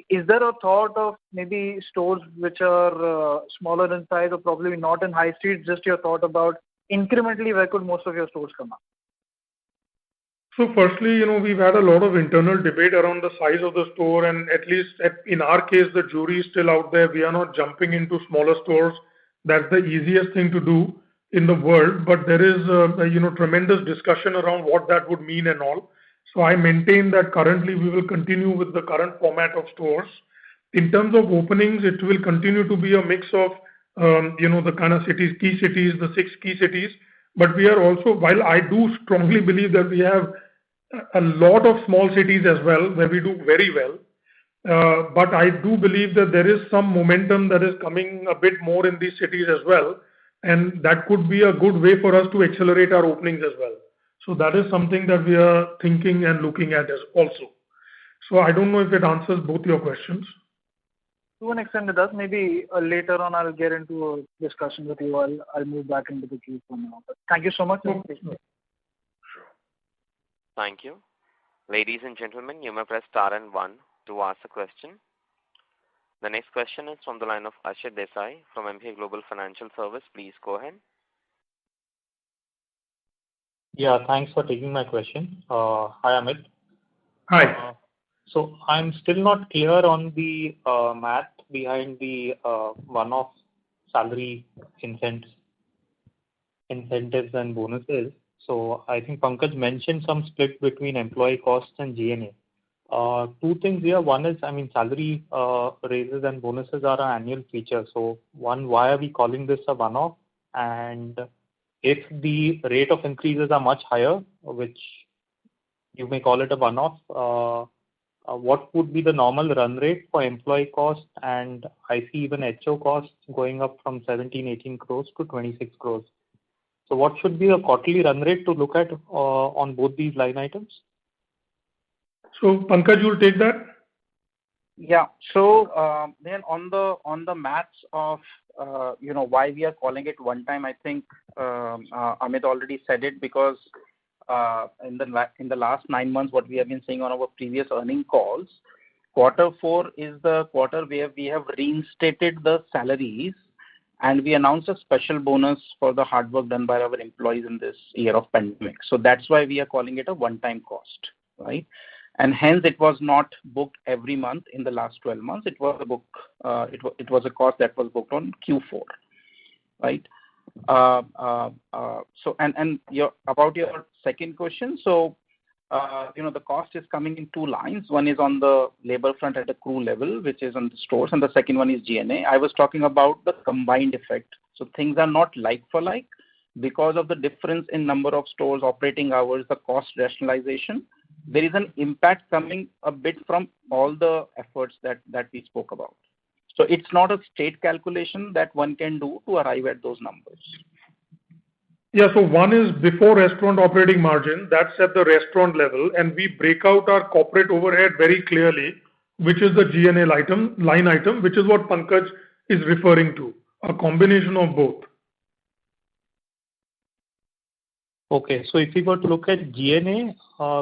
is there a thought of maybe stores which are smaller in size or probably not in high streets? Just your thought about incrementally where could most of your stores come up? So firstly, we've had a lot of internal debate around the size of the store, and at least in our case, the jury is still out there. We are not jumping into smaller stores. That's the easiest thing to do in the world, but there is tremendous discussion around what that would mean and all. So I maintain that currently we will continue with the current format of stores. In terms of openings, it will continue to be a mix of the kind of cities, key cities, the 6 key cities. But we are also, while I do strongly believe that we have a lot of small cities as well where we do very well, but I do believe that there is some momentum that is coming a bit more in these cities as well. And that could be a good way for us to accelerate our openings as well. So that is something that we are thinking and looking at as also. So I don't know if it answers both your questions. To an extent it does. Maybe later on I'll get into a discussion with you. I'll move back into the queue for now. But thank you so much. Sure. Thank you. Ladies and gentlemen, you may press star and 1 to ask a question. The next question is from the line of Ashit Desai from Emkay Global Financial Service. Please go ahead. Yeah, thanks for taking my question. Hi, Amit. Hi. So I'm still not clear on the math behind the one-off salary incentives and bonuses. So I think Pankaj mentioned some split between employee costs and G&A. 2 things here. One is, salary raises and bonuses are an annual feature. So one, why are we calling this a one-off? And if the rate of increases are much higher, which you may call it a one-off, what would be the normal run rate for employee costs? And I see even HO costs going up from 17-18 crores to 26 crores. So what should be a quarterly run rate to look at on both these line items? So Pankaj, you'll take that? Yeah. So then on the maths of why we are calling it one time, I think Amit already said it, because in the last 9 months, what we have been saying on our previous earning calls, Q4 is the quarter where we have reinstated the salaries, and we announced a special bonus for the hard work done by our employees in this year of pandemic. So that's why we are calling it a one-time cost, right? And hence it was not booked every month in the last 12 months. It was a cost that was booked on Q4, right? So and about your second question, so the cost is coming in two lines. One is on the labor front at the crew level, which is on the stores, and the second one is G&A. I was talking about the combined effect. So things are not like for like because of the difference in number of stores, operating hours, the cost rationalization. There is an impact coming a bit from all the efforts that we spoke about. So it's not a straight calculation that one can do to arrive at those numbers. Yeah, so one is before restaurant operating margin, that's at the restaurant level, and we break out our corporate overhead very clearly, which is the G&A line item, which is what Pankaj is referring to, a combination of both. Okay, so if we were to look at G&A,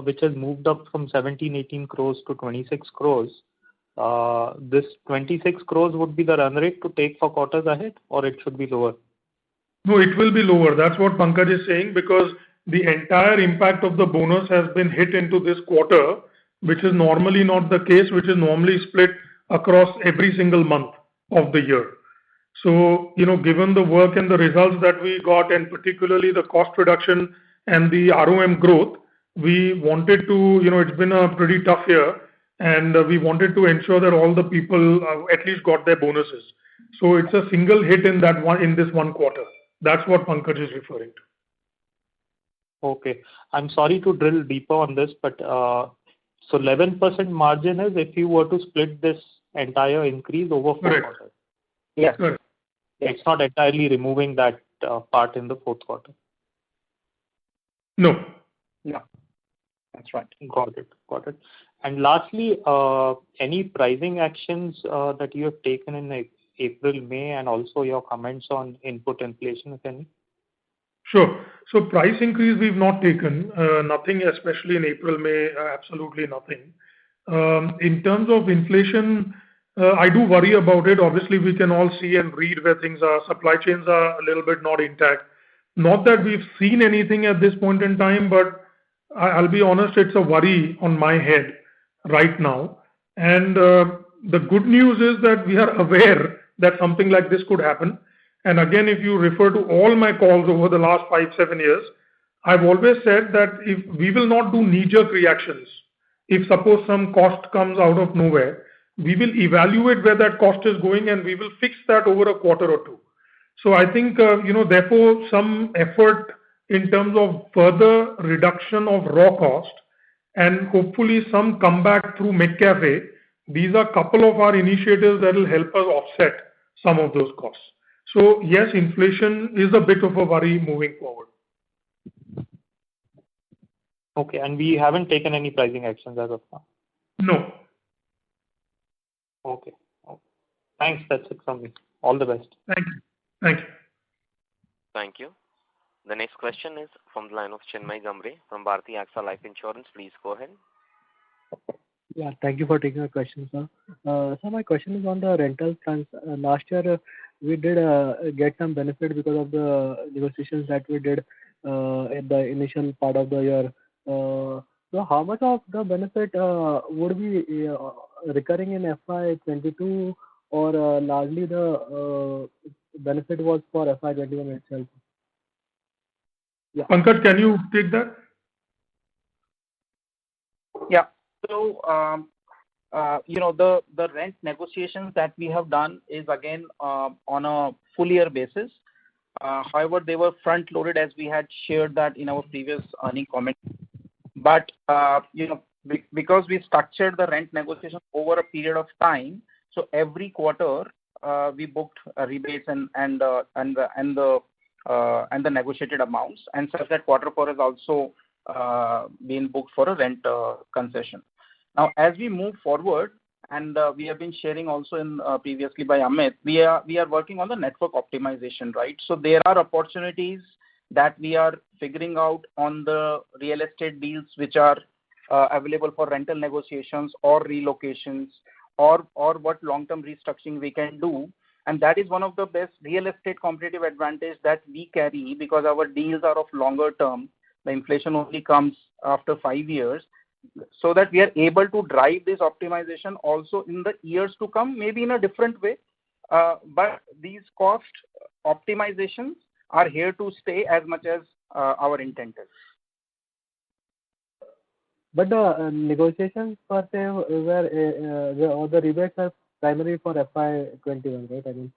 which has moved up from 17-18 crores to 26 crores, this 26 crores would be the run rate to take for quarters ahead, or it should be lower? No, it will be lower. That's what Pankaj is saying, because the entire impact of the bonus has been hit into this quarter, which is normally not the case, which is normally split across every single month of the year. So, given the work and the results that we got, and particularly the cost reduction and the ROM growth, we wanted to, it's been a pretty tough year, and we wanted to ensure that all the people at least got their bonuses. So it's a single hit in this one quarter. That's what Pankaj is referring to. Okay. I'm sorry to drill deeper on this, but so 11% margin is if you were to split this entire increase over 4 quarters. Yes. Correct. It's not entirely removing that part in the fourth quarter. No. No. That's right. Got it. And lastly, any pricing actions that you have taken in April, May, and also your comments on input inflation, if any? Sure. So price increase we've not taken, nothing, especially in April, May, absolutely nothing. In terms of inflation, I do worry about it. Obviously, we can all see and read where things are. Supply chains are a little bit not intact. Not that we've seen anything at this point in time, but I'll be honest, it's a worry on my head right now. And the good news is that we are aware that something like this could happen. And again, if you refer to all my calls over the last 5-7 years, I've always said that if we will not do knee-jerk reactions, if suppose some cost comes out of nowhere, we will evaluate where that cost is going and we will fix that over a quarter or two. So I think, therefore, some effort in terms of further reduction of raw cost and hopefully some comeback through McCafe. These are a couple of our initiatives that will help us offset some of those costs. So yes, inflation is a bit of a worry moving forward. Okay, and we haven't taken any pricing actions as of now? No. Okay. Thanks, that's it from me. All the best. Thank you. Thank you. The next question is from the line of Chinmay Gamre from Bharti AXA Life Insurance. Please go ahead. Yeah, thank you for taking my question, sir. So my question is on the rental front. Last year, we did get some benefit because of the negotiations that we did in the initial part of the year. So how much of the benefit would be recurring in FY22, or largely the benefit was for FY21 itself? Yeah. Pankaj, can you take that? Yeah. So, the rent negotiations that we have done is again on a full year basis. However, they were front loaded as we had shared that in our previous earning comment. But because we structured the rent negotiation over a period of time, so every quarter we booked rebates and the and the negotiated amounts, and such that quarter four has also been booked for a rent concession. Now, as we move forward, and we have been sharing also in previously by Amit, we are working on the network optimization, right? So there are opportunities that we are figuring out on the real estate deals which are available for rental negotiations or relocations, or what long-term restructuring we can do. And that is one of the best real estate competitive advantage that we carry, because our deals are of longer term. The inflation only comes after 5 years, so that we are able to drive this optimization also in the years to come, maybe in a different way. But these cost optimizations are here to stay as much as our intent is. But the negotiations per se were or the rebates are primarily for FY21, right? I mean,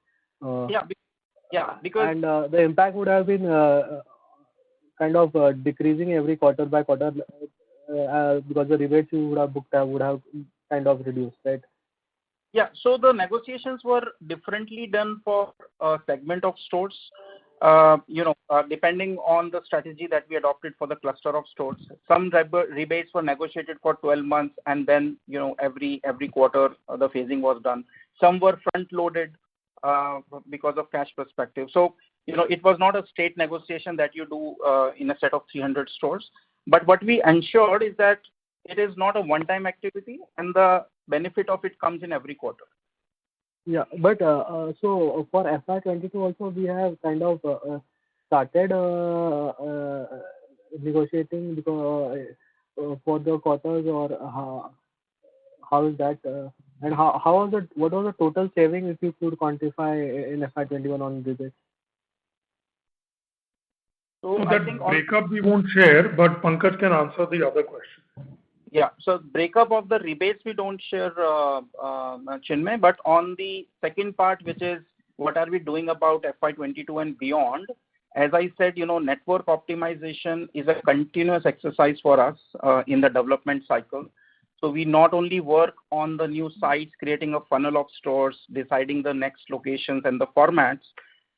because and the impact would have been kind of decreasing every quarter by quarter because the rebates you would have booked would have kind of reduced, right? Yeah, so the negotiations were differently done for a segment of stores, depending on the strategy that we adopted for the cluster of stores. Some rebates were negotiated for 12 months, and then, every quarter the phasing was done. Some were front-loaded because of cash perspective. So, it was not a straight negotiation that you do in a set of 300 stores. But what we ensured is that it is not a one-time activity, and the benefit of it comes in every quarter. Yeah, but so for FY22 also we have kind of started negotiating because for the quarters, or how is that? And how was it? What was the total saving, if you could quantify, in FY21 on rebates? So that breakup we won't share, but Pankaj can answer the other question. Yeah, so breakup of the rebates we don't share, Chinmay, but on the second part, which is what are we doing about FY22 and beyond, as I said, network optimization is a continuous exercise for us in the development cycle. So we not only work on the new sites, creating a funnel of stores, deciding the next locations and the formats.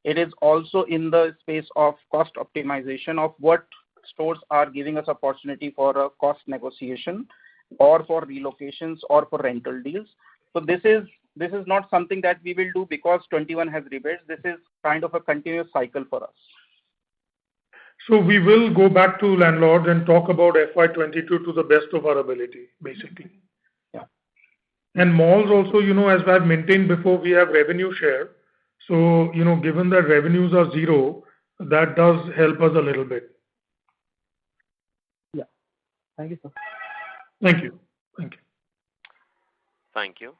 It is also in the space of cost optimization of what stores are giving us opportunity for a cost negotiation, or for relocations, or for rental deals. So this is not something that we will do because 21 has rebates. This is kind of a continuous cycle for us. So we will go back to landlords and talk about FY22 to the best of our ability, basically. Yeah. And malls also, as I've maintained before, we have revenue share. So, given that revenues are zero, that does help us a little bit. Yeah. Thank you, sir. Thank you. Thank you. Thank you.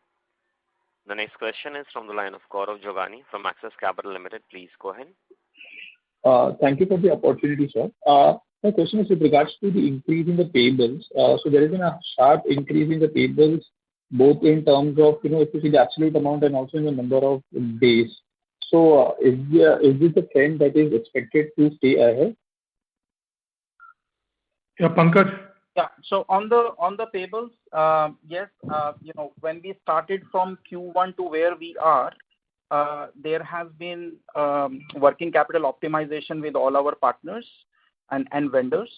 The next question is from the line of Gaurav Jogani from Axis Capital Limited. Please go ahead. Thank you for the opportunity, sir. My question is with regards to the increase in the payables. So there has been a sharp increase in the payables, both in terms of, if you see the absolute amount and also in the number of days. So is this a trend that is expected to stay ahead? Yeah, Pankaj. Yeah. So on the payables, yes, when we started from Q1 to where we are, there has been working capital optimization with all our partners and vendors.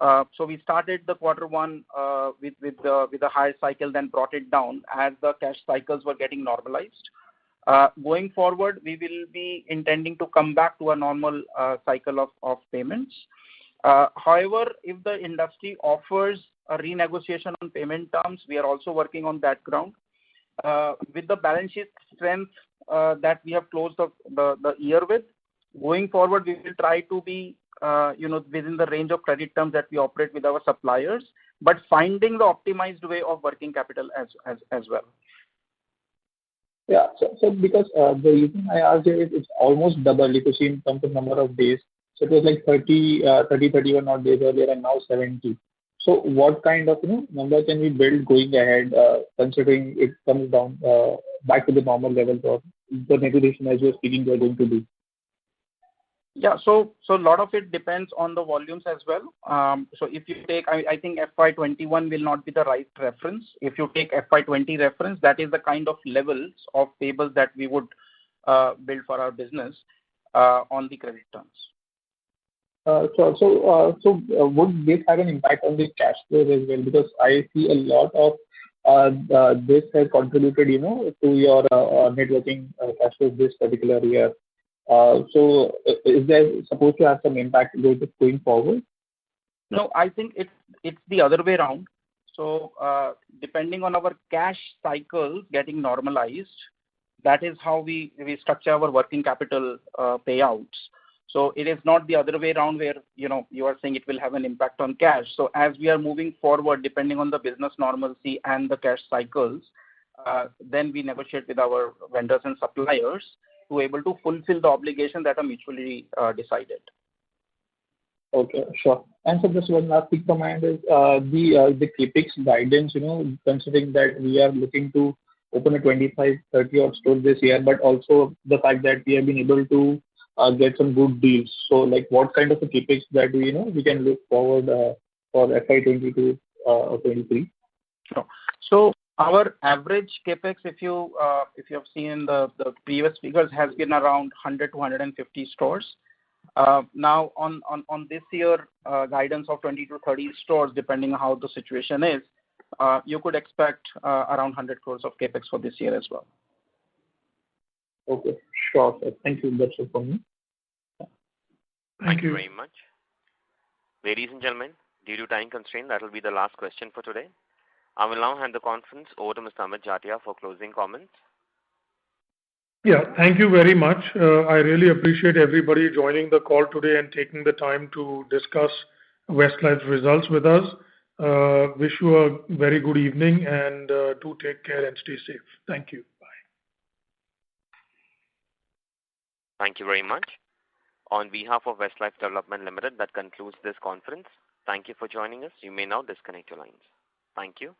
So we started the quarter one with a higher cycle, then brought it down as the cash cycles were getting normalized. Going forward, we will be intending to come back to a normal cycle of payments. However, if the industry offers a renegotiation on payment terms, we are also working on that ground. With the balance sheet strength that we have closed the year with, going forward, we will try to be within the range of credit terms that we operate with our suppliers, but finding the optimized way of working capital as well. Yeah, so because the reason I asked you is it's almost double if you see in terms of number of days. So it was like 31 odd days earlier and now 70. So what kind of number can we build going ahead, considering it comes down back to the normal levels of the negotiation as you're speaking we are going to do? Yeah, so a lot of it depends on the volumes as well. So if you take, I think FY21 will not be the right reference. If you take FY20 reference, that is the kind of levels of payables that we would build for our business. on the credit terms. Would this have an impact on the cash flows as well? Because I see a lot of this has contributed, to your net working cash flows this particular year. Is there supposed to have some impact going forward? No, I think it's the other way around. So depending on our cash cycles getting normalized, that is how we structure our working capital payouts. So it is not the other way around where you are saying it will have an impact on cash. So as we are moving forward, depending on the business normalcy and the cash cycles, then we negotiate with our vendors and suppliers to able to fulfill the obligation that are mutually decided. Okay, sure. And so just one last thing from my end is the CapEx guidance, considering that we are looking to open a 25, 30 odd stores this year, but also the fact that we have been able to get some good deals. So like what kind of a CapEx that we can look forward for FY22 or 23? Sure. So our average CapEx, if you have seen the previous figures, has been around 100 to 150 stores. Now on this year guidance of 20 to 30 stores, depending on how the situation is, you could expect around 100 crores of capex for this year as well. Okay, sure, sir. Thank you. That's it for me. Thank you very much. Ladies and gentlemen, due to time constraint, that will be the last question for today. I will now hand the conference over to Mr. Amit Jatia for closing comments. Yeah, thank you very much. I really appreciate everybody joining the call today and taking the time to discuss Westlife's results with us. Wish you a very good evening and do take care and stay safe. Thank you. Bye. Thank you very much. On behalf of Westlife Development Limited, that concludes this conference. Thank you for joining us. You may now disconnect your lines. Thank you.